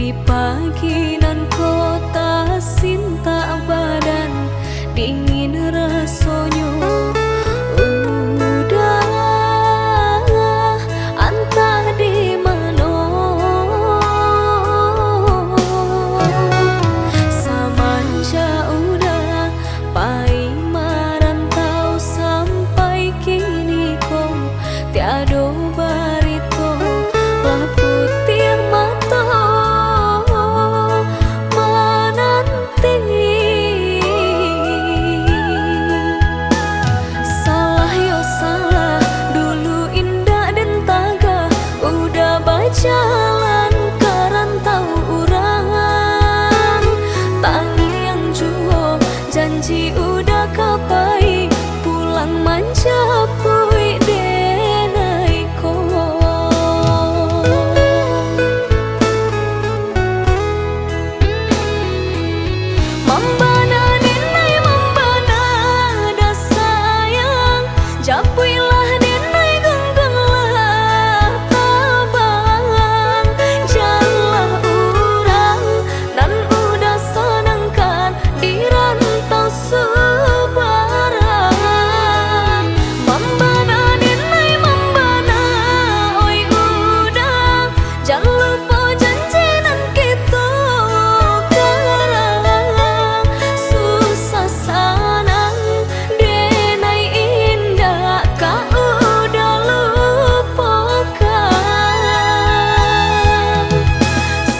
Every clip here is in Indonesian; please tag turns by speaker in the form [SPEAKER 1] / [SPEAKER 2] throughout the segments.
[SPEAKER 1] Di pagi nan kota sinta badan dingin rasanya udah antah di mana samanja udah pai marantau sampai kini kau tiada barito lah putih mata jalan karantau urang tangi yang juo janji udah kapai pulang manjapui denai ko mambana denai mambana da sayang japuilah denai genggeng lah tabang jalan urang nan udah senangkan di rantau sebarang mambana denai mambana oi udah jangan lupa janji nan kita karang susah sanang denai indah kau udah lupakan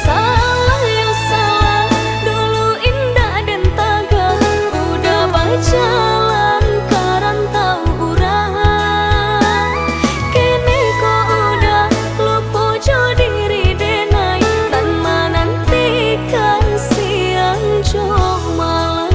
[SPEAKER 1] salah ya salah dulu indah dan taga udah berjalan karantau urang kini kau udah lupa jo diri denai dan menantikan siang jo malam.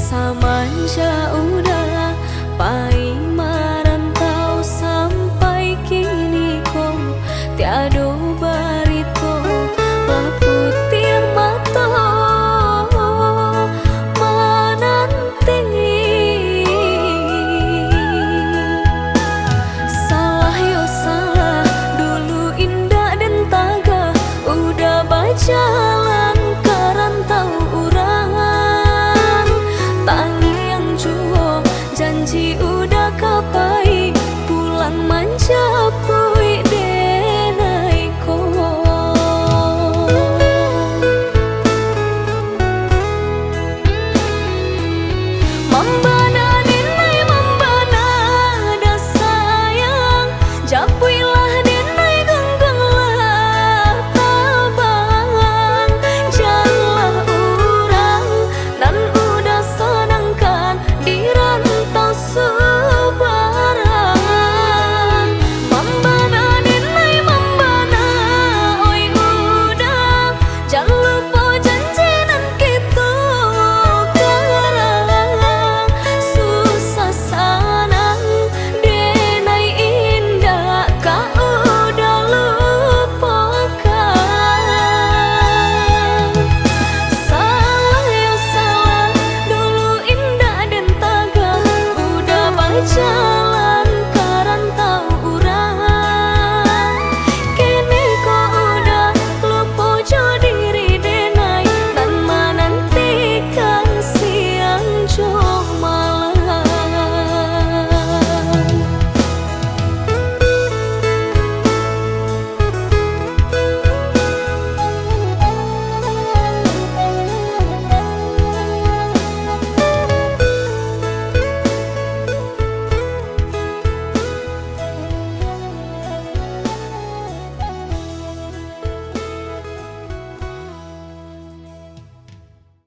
[SPEAKER 1] Samanja udah pai marantau sampai kini kau tiada barito lah putih mata menanti salah yo salah dulu indah dan taga udah berjalan